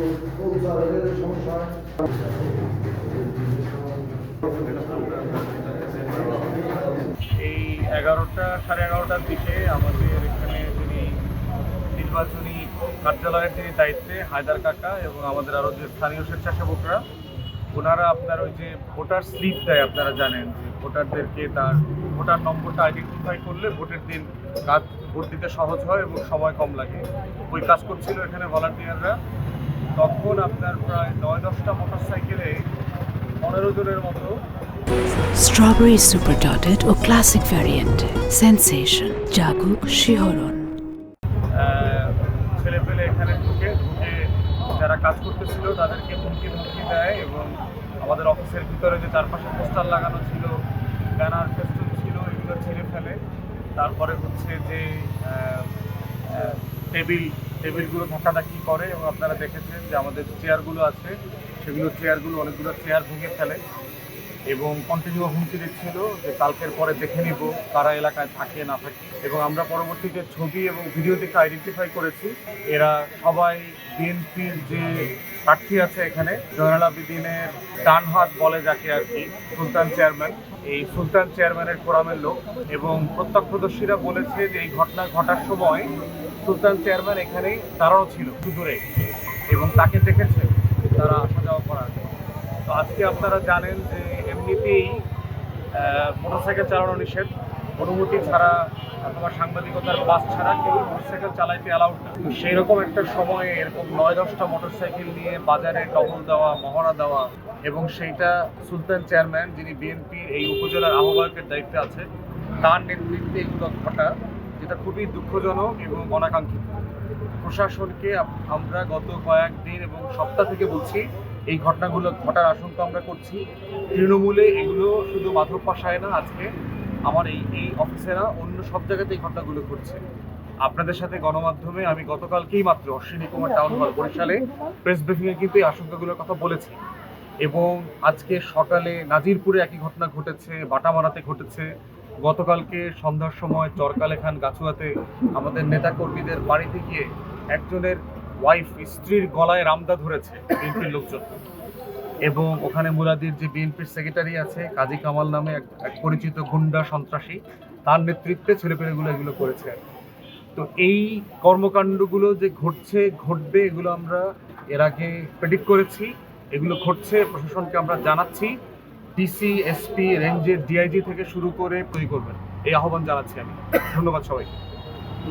এই 11:30-11:30টার দিকে আমাদের এখানে যিনি নির্বাচনী কার্যালয়ের যিনি দায়িত্বে হায়দার কাকা এবং আমাদের আরও যে স্থানীয় স্বেচ্ছাসেবকরা, ওনারা আপনার ওই যে ভোটার স্লিপ দেয়, আপনারা জানেন যে ভোটারদেরকে তার ভোটার নম্বরটা আইডেন্টিফাই করলে ভোটের দিন ভোট দিতে সহজ হয় এবং সময় কম লাগে। ওই কাজ করছিল এখানে ভলান্টিয়াররা। তখন আপনার প্রায় 9-10টা মোটরসাইকেলে 15 জনের মতো স্ট্রবেরি সুপার ডটেড ও ক্লাসিক ভ্যারিয়েন্টে সেন্সেশন জাগুক শিহরণ ছেলেপেলে এখানে ঢুকে যারা কাজ করতেছিল তাদেরকে হুমকি দেয় এবং আমাদের অফিসের ভিতরে যে চারপাশে পোস্টার লাগানো ছিল, ব্যানার ফেস্টুন ছিল, এগুলো ছেড়ে ফেলে। তারপরে হচ্ছে যে টেবিলগুলো ধাক্কাধাক্কি করে এবং আপনারা দেখেছেন যে আমাদের চেয়ারগুলো আছে সেগুলো অনেকগুলো চেয়ার ভেঙে ফেলে এবং কন্টিনিউ হুমকি দিচ্ছিল যে কালকের পরে দেখে নিব কারা এলাকায় থাকে না থাকে। এবং আমরা পরবর্তীতে ছবি এবং ভিডিও দেখে আইডেন্টিফাই করেছি এরা সবাই বিএনপির যে প্রার্থী আছে এখানে জয়নাল আবেদিনের ডান হাত বলে যাকে আর কি, সুলতান চেয়ারম্যান, এই সুলতান চেয়ারম্যানের কোরামের লোক। এবং প্রত্যক্ষদর্শীরা বলেছে যে এই ঘটনা ঘটার সময় সুলতান চেয়ারম্যান এখানে দাঁড়ানো ছিল দূরে এবং তাকে দেখেছে তারা আসা যাওয়া করার। তো আজকে আপনারা জানেন যে এমনিতেই মোটরসাইকেল চালানো নিষেধ, অনুমতি ছাড়া অথবা সাংবাদিকতার পাস ছাড়া কেউ মোটরসাইকেল চালাইতে অ্যালাউড না। সেই রকম একটা সময়ে এরকম 9-10টা মোটরসাইকেল নিয়ে বাজারে টহল দেওয়া, মহড়া দেওয়া, এবং সেইটা সুলতান চেয়ারম্যান যিনি বিএনপির এই উপজেলার আহ্বায়কের দায়িত্বে আছে তার নেতৃত্বে এগুলো ঘটা, যেটা খুবই দুঃখজনক এবং অনাকাঙ্ক্ষিত। প্রশাসনকে আমরা গত কয়েকদিন এবং সপ্তাহ থেকে বলছি এই ঘটনাগুলো ঘটার আশঙ্কা আমরা করছি। তৃণমূলে এগুলো শুধু মাধব পাশায় না, আজকে আমার এই অফিসেরা অন্য সব জায়গাতে এই ঘটনাগুলো ঘটছে। আপনাদের সাথে গণমাধ্যমে আমি গতকালকেই মাত্র অশ্বিনী কুমার টাউন হল বরিশালে প্রেস ব্রিফিংয়ে কিন্তু এই আশঙ্কাগুলোর কথা বলেছি। এবং আজকে সকালে নাজিরপুরে একই ঘটনা ঘটেছে, বাটামারাতে ঘটেছে, গতকালকে সন্ধ্যার সময় চরকালেখান গাছুয়াতে আমাদের নেতাকর্মীদের বাড়িতে গিয়ে একজনের ওয়াইফ স্ত্রীর গলায় রামদা ধরেছে বিএনপির লোকজন। এবং ওখানে মুরাদির যে বিএনপির সেক্রেটারি আছে কাজী কামাল নামে এক পরিচিত গুন্ডা সন্ত্রাসী, তার নেতৃত্বে ছেলেপেলেগুলো এগুলো করেছে। তো এই কর্মকাণ্ডগুলো যে ঘটবে এগুলো আমরা এর আগে প্রেডিক্ট করেছি, এগুলো ঘটছে, প্রশাসনকে আমরা জানাচ্ছি। ডিসি, এসপি, রেঞ্জের ডিআইজি থেকে শুরু করে তৈরি করবেন এই আহ্বান জানাচ্ছি আমি। ধন্যবাদ সবাইকে।